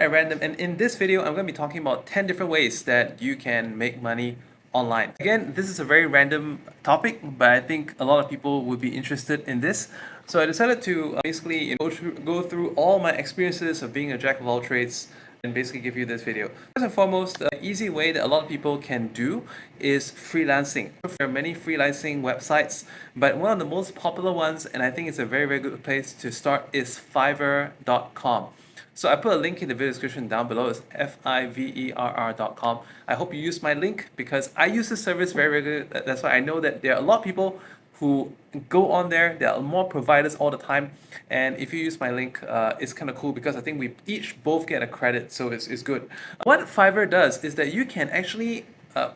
At random, and in this video I'm going to be talking about 10 different ways that you can make money online. Again, this is a very random topic, but I think a lot of people would be interested in this. So I decided to basically go through all my experiences of being a jack of all trades and basically give you this video. First and foremost, the easy way that a lot of people can do is freelancing. There are many freelancing websites, but one of the most popular ones, and I think it's a very, very good place to start, is Fiverr.com. So I put a link in the video description down below. It's fiverr.com. I hope you use my link because I use this service very regularly. That's why I know that there are a lot of people who go on there. There are more providers all the time. And if you use my link, it's kind of cool because I think we each both get a credit. So it's good. What Fiverr does is that you can actually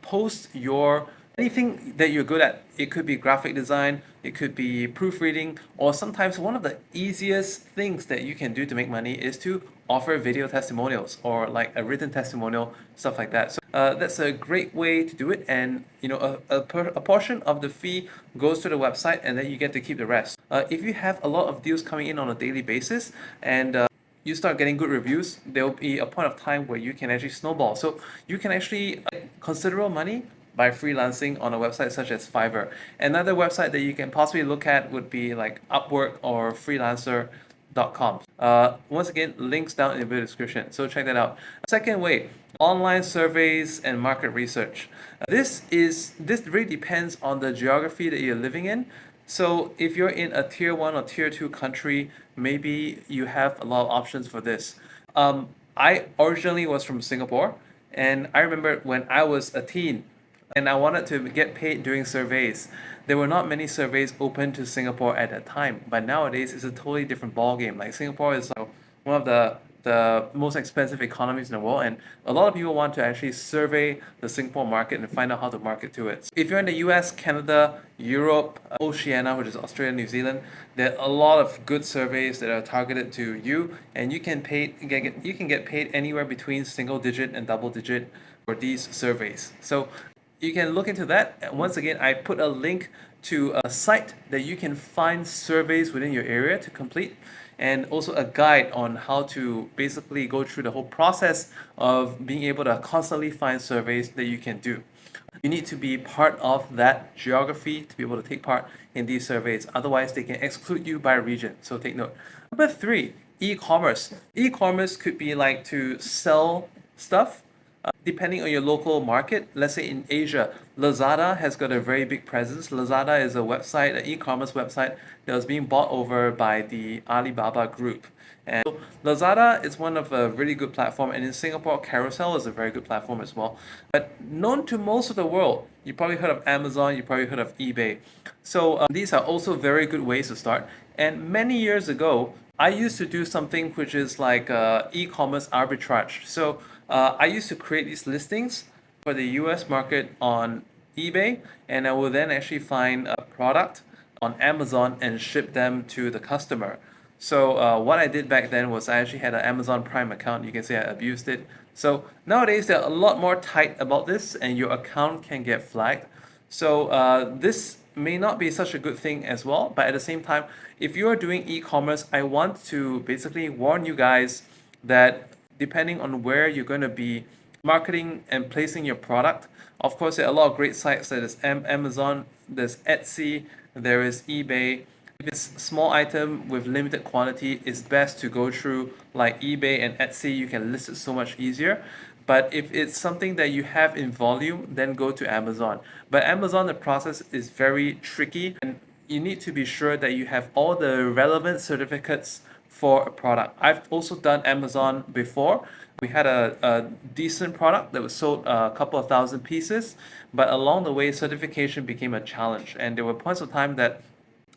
post your anything that you're good at. It could be graphic design, it could be proofreading, or sometimes one of the easiest things that you can do to make money is to offer video testimonials or like a written testimonial, stuff like that. So that's a great way to do it, and a portion of the fee goes to the website, and then you get to keep the rest. If you have a lot of deals coming in on a daily basis, and you start getting good reviews, there will be a point of time where you can actually snowball. So you can actually considerable money by freelancing on a website such as Fiverr. Another website that you can possibly look at would be like Upwork or Freelancer.com. Once again, links down in the video description, so check that out. Second way, online surveys and market research. This really depends on the geography that you're living in. So if you're in a tier 1 or tier 2 country, maybe you have a lot of options for this. I originally was from Singapore, and I remember when I was a teen and I wanted to get paid doing surveys. There were not many surveys open to Singapore at that time, but nowadays it's a totally different ballgame. Like Singapore is one of the most expensive economies in the world, and a lot of people want to actually survey the Singapore market and find out how to market to it. If you're in the US, Canada, Europe, Oceania, which is Australia, New Zealand, there are a lot of good surveys that are targeted to you, and you can get paid anywhere between single digit and double digit for these surveys. So you can look into that. And once again, I put a link to a site that you can find surveys within your area to complete, and also a guide on how to basically go through the whole process of being able to constantly find surveys that you can do. You need to be part of that geography to be able to take part in these surveys. Otherwise, they can exclude you by region. So take note. Number 3, e-commerce. E-commerce could be like to sell stuff. Depending on your local market, let's say in Asia, Lazada has got a very big presence. Lazada is a website, an e-commerce website that was being bought over by the Alibaba group. And so Lazada is one of a really good platform, and in Singapore, Carousel is a very good platform as well. But known to most of the world, you probably heard of Amazon, you probably heard of eBay. So these are also very good ways to start. And many years ago, I used to do something which is like e-commerce arbitrage. So I used to create these listings for the US market on eBay, and I will then actually find a product on Amazon and ship them to the customer. So what I did back then was I actually had an Amazon Prime account. You can say I abused it. So nowadays they're a lot more tight about this, and your account can get flagged. So this may not be such a good thing as well, but at the same time, if you are doing e-commerce, I want to basically warn you guys that depending on where you're going to be marketing and placing your product, of course, there are a lot of great sites. There's Amazon, there's Etsy, there is eBay. If it's small item with limited quantity, it's best to go through like eBay and Etsy. You can list it so much easier. But if it's something that you have in volume, then go to Amazon. But Amazon, the process is very tricky, and you need to be sure that you have all the relevant certificates for a product. I've also done Amazon before. We had a decent product that was sold a couple of thousand pieces, but along the way, certification became a challenge. And there were points of time that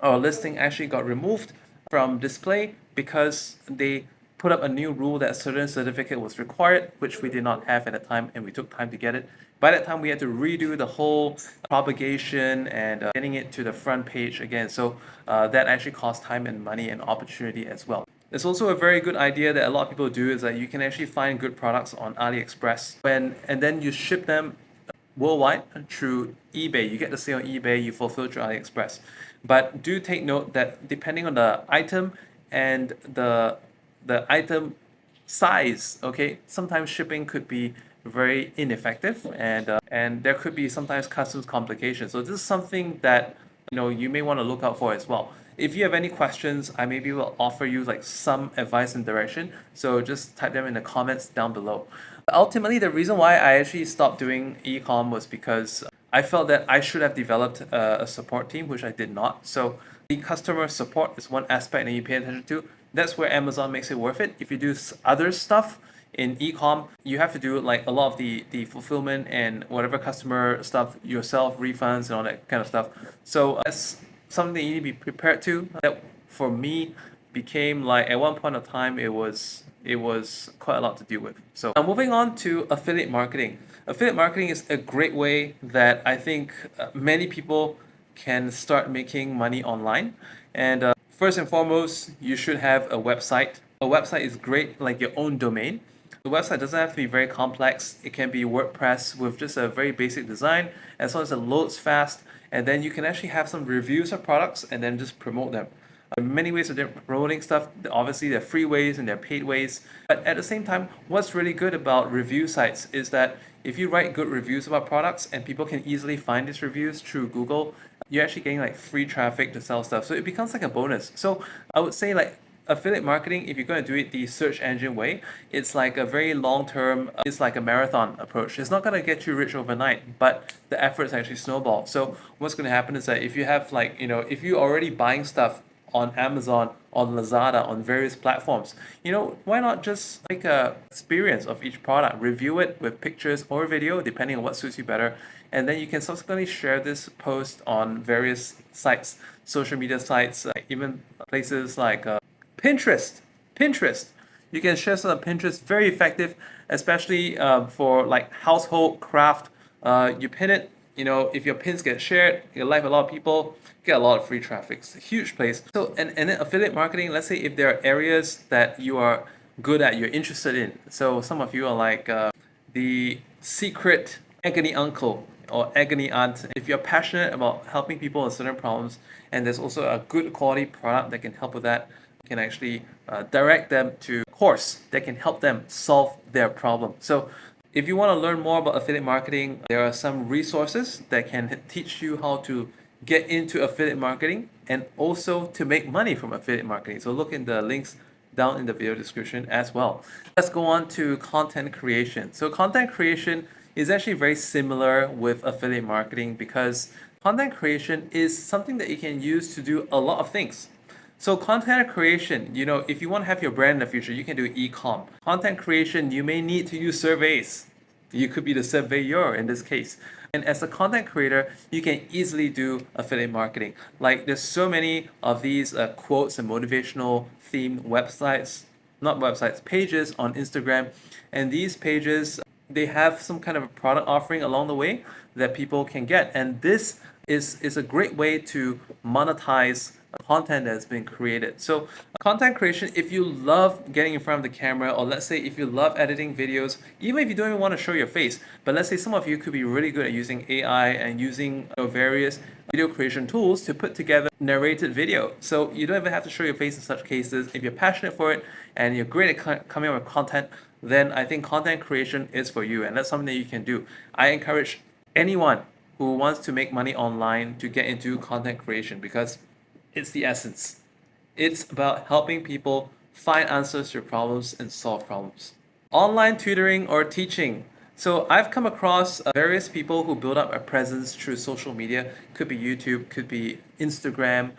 our listing actually got removed from display because they put up a new rule that a certain certificate was required, which we did not have at the time, and we took time to get it. By that time, we had to redo the whole propagation and getting it to the front page again. So that actually cost time and money and opportunity as well. There's also a very good idea that a lot of people do is that you can actually find good products on AliExpress and then you ship them worldwide through eBay. You get the sale on eBay, you fulfill through AliExpress. But do take note that depending on the item and the item size, okay, sometimes shipping could be very ineffective, and there could be sometimes customs complications. So this is something that you may want to look out for as well. If you have any questions, I maybe will offer you like some advice and direction. So just type them in the comments down below. Ultimately, the reason why I actually stopped doing e-com was because I felt that I should have developed a support team, which I did not. So the customer support is one aspect that you pay attention to. That's where Amazon makes it worth it. If you do other stuff in e-com, you have to do like a lot of the fulfillment and whatever customer stuff yourself, refunds and all that kind of stuff. So that's something that you need to be prepared to. That for me became like at one point of time it was quite a lot to deal with. So now moving on to affiliate marketing. Affiliate marketing is a great way that I think many people can start making money online. And first and foremost, you should have a website. A website is great, like your own domain. The website doesn't have to be very complex. It can be WordPress with just a very basic design, as long as it loads fast, and then you can actually have some reviews of products and then just promote them. There are many ways of promoting stuff. Obviously, there are free ways and there are paid ways. But at the same time, what's really good about review sites is that if you write good reviews about products and people can easily find these reviews through Google, you're actually getting like free traffic to sell stuff. So it becomes like a bonus. So I would say like affiliate marketing, if you're going to do it the search engine way, it's like a very long term, it's like a marathon approach. It's not going to get you rich overnight, but the efforts actually snowball. So what's going to happen is that if you have like, if you're already buying stuff on Amazon, on Lazada, on various platforms, why not just make a experience of each product, review it with pictures or video, depending on what suits you better, and then you can subsequently share this post on various sites, social media sites, even places like Pinterest. Pinterest. You can share some on Pinterest. Very effective, especially for like household craft. You pin it. If your pins get shared, you like a lot of people, get a lot of free traffic. It's a huge place. So and then affiliate marketing. Let's say if there are areas that you are good at, you're interested in. So some of you are like the secret agony uncle or agony aunt. If you're passionate about helping people with certain problems, and there's also a good quality product that can help with that, can actually direct them to a course that can help them solve their problem. So if you want to learn more about affiliate marketing, there are some resources that can teach you how to get into affiliate marketing and also to make money from affiliate marketing. So look in the links down in the video description as well. Let's go on to content creation. So content creation is actually very similar with affiliate marketing because content creation is something that you can use to do a lot of things. So content creation, if you want to have your brand in the future, you can do e-com. Content creation, you may need to use surveys. You could be the surveyor in this case. And as a content creator, you can easily do affiliate marketing. Like there's so many of these quotes and motivational themed websites, not websites, pages on Instagram. And these pages, they have some kind of a product offering along the way that people can get. And this is a great way to monetize content that's been created. So content creation, if you love getting in front of the camera, or let's say if you love editing videos, even if you don't even want to show your face, but let's say some of you could be really good at using AI and using various video creation tools to put together narrated video. So you don't even have to show your face in such cases. If you're passionate for it and you're great at coming up with content, then I think content creation is for you, and that's something that you can do. I encourage anyone who wants to make money online to get into content creation because it's the essence. It's about helping people find answers to your problems and solve problems. Online tutoring or teaching. So I've come across various people who build up a presence through social media. Could be YouTube, could be Instagram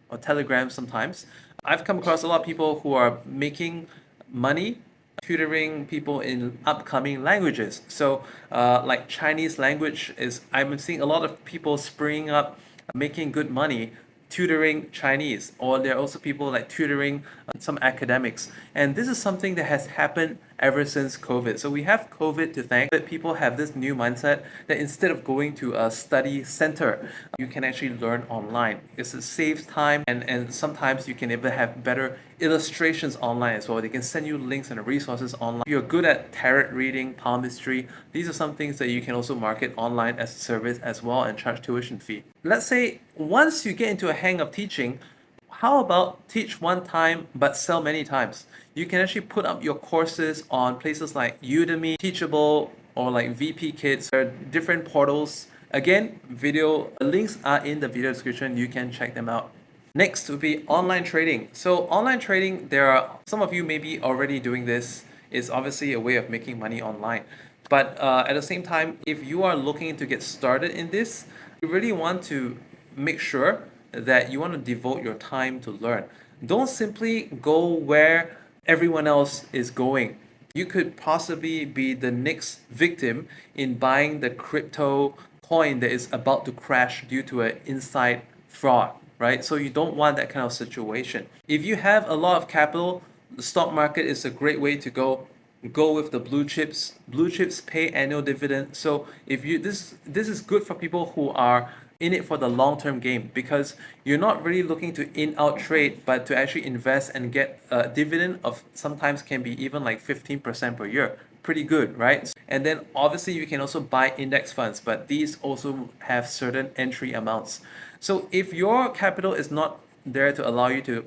or Telegram sometimes. I've come across a lot of people who are making money tutoring people in upcoming languages. So like Chinese language is, I'm seeing a lot of people springing up making good money tutoring Chinese, or there are also people like tutoring some academics. And this is something that has happened ever since COVID. So we have COVID to thank, that people have this new mindset that instead of going to a study center, you can actually learn online. It saves time, and sometimes you can even have better illustrations online as well. They can send you links and resources online. If you're good at tarot reading, palmistry, these are some things that you can also market online as a service as well and charge tuition fee. Let's say once you get into a hang of teaching, How about teach one time but sell many times? You can actually put up your courses on places like Udemy, Teachable, or like VIPKid. There are different portals. Again, video links are in the video description. You can check them out. Next would be online trading. So online trading, there are some of you may be already doing this. It's obviously a way of making money online. But at the same time, if you are looking to get started in this, you really want to make sure that you want to devote your time to learn. Don't simply go where everyone else is going. You could possibly be the next victim in buying the crypto coin that is about to crash due to an inside fraud, right? So you don't want that kind of situation. If you have a lot of capital, the stock market is a great way to go with the blue chips. Blue chips pay annual dividend. So if you this is good for people who are in it for the long-term game, because you're not really looking to in-out trade, but to actually invest and get a dividend of sometimes can be even like 15% per year. Pretty good, right? And then obviously you can also buy index funds, but these also have certain entry amounts. So if your capital is not there to allow you to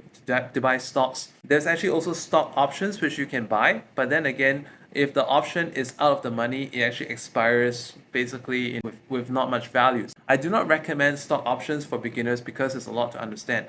buy stocks, there's actually also stock options which you can buy. But then again, if the option is out of the money, it actually expires basically with not much value. I do not recommend stock options for beginners because it's a lot to understand.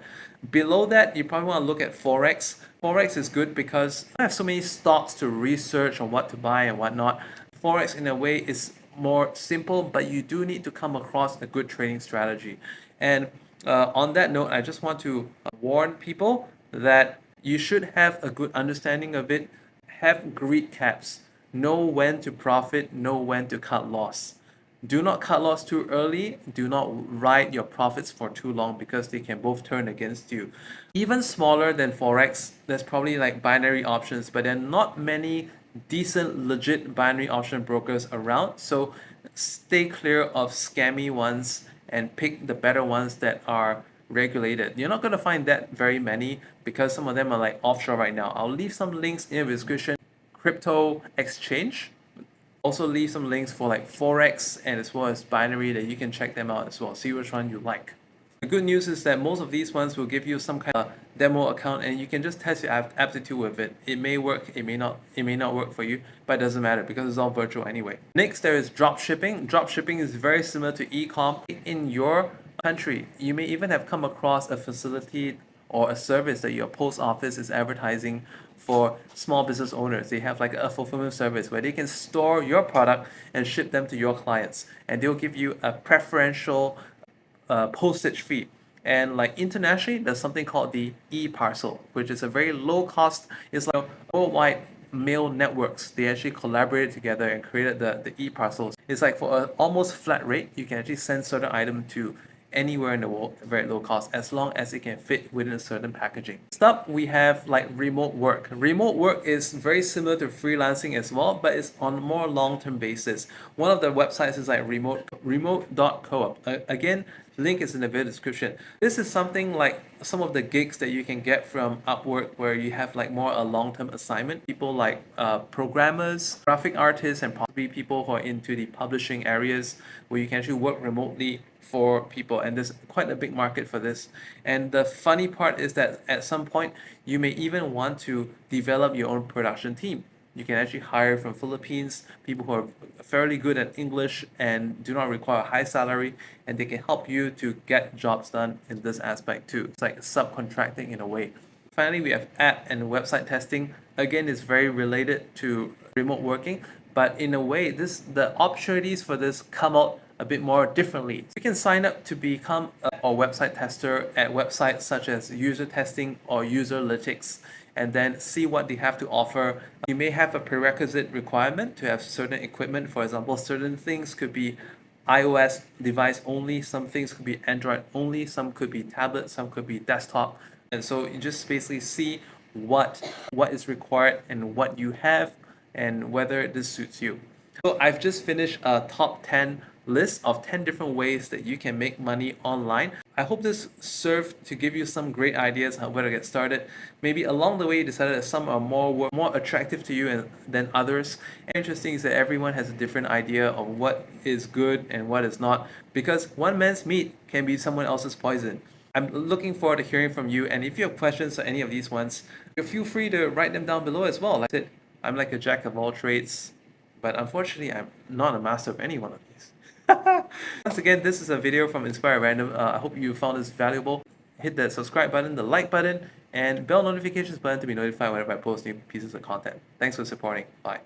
Below that, you probably want to look at forex. Forex is good because I have so many stocks to research on what to buy and whatnot. Forex in a way is more simple, but you do need to come across a good trading strategy. And on that note, I just want to warn people that you should have a good understanding of it. Have greed caps. Know when to profit, know when to cut loss. Do not cut loss too early. Do not ride your profits for too long because they can both turn against you. Even smaller than Forex, there's probably like binary options, but there are not many decent, legit binary option brokers around. So stay clear of scammy ones and pick the better ones that are regulated. You're not going to find that very many because some of them are like offshore right now. I'll leave some links in the description. Crypto exchange. Also leave some links for like forex and as well as binary that you can check them out as well. See which one you like. The good news is that most of these ones will give you some kind of demo account and you can just test your aptitude with it. It may work, it may not work for you, but it doesn't matter because it's all virtual anyway. Next, there is dropshipping. Dropshipping is very similar to e-com in your country. You may even have come across a facility or a service that your post office is advertising for small business owners. They have like a fulfillment service where they can store your product and ship them to your clients, and they'll give you a preferential postage fee. And like internationally, there's something called the e-parcel, which is a very low cost. It's like worldwide mail networks. They actually collaborated together and created the e-parcels. It's like for an almost flat rate, you can actually send certain item to anywhere in the world at very low cost as long as it can fit within a certain packaging. Next up, we have like remote work. Remote work is very similar to freelancing as well, but it's on a more long-term basis. One of the websites is like remote.coop. Again, link is in the video description. This is something like some of the gigs that you can get from Upwork where you have like more a long-term assignment. People like programmers, graphic artists, and possibly people who are into the publishing areas where you can actually work remotely for people, and there's quite a big market for this. And the funny part is that at some point you may even want to develop your own production team. You can actually hire from Philippines people who are fairly good at English and do not require a high salary, and they can help you to get jobs done in this aspect too. It's like subcontracting in a way. Finally, we have app and website testing. Again, it's very related to remote working, but in a way, the opportunities for this come out a bit more differently. You can sign up to become a website tester at websites such as user testing or user analytics, and then see what they have to offer. You may have a prerequisite requirement to have certain equipment. For example, certain things could be iOS device only, some things could be Android only, some could be tablet, some could be desktop. And so you just basically see what is required and what you have and whether this suits you. So I've just finished a top 10 list of 10 different ways that you can make money online. I hope this served to give you some great ideas on where to get started. Maybe along the way you decided that some are more attractive to you than others. And interesting is that everyone has a different idea of what is good and what is not, because one man's meat can be someone else's poison. I'm looking forward to hearing from you. And if you have questions on any of these ones, feel free to write them down below as well. Like I said, I'm like a jack of all trades, but unfortunately, I'm not a master of any one of these. Once again, this is a video from Inspire Random. I hope you found this valuable. Hit the subscribe button, the like button, and bell notifications button to be notified whenever I post new pieces of content. Thanks for supporting. Bye.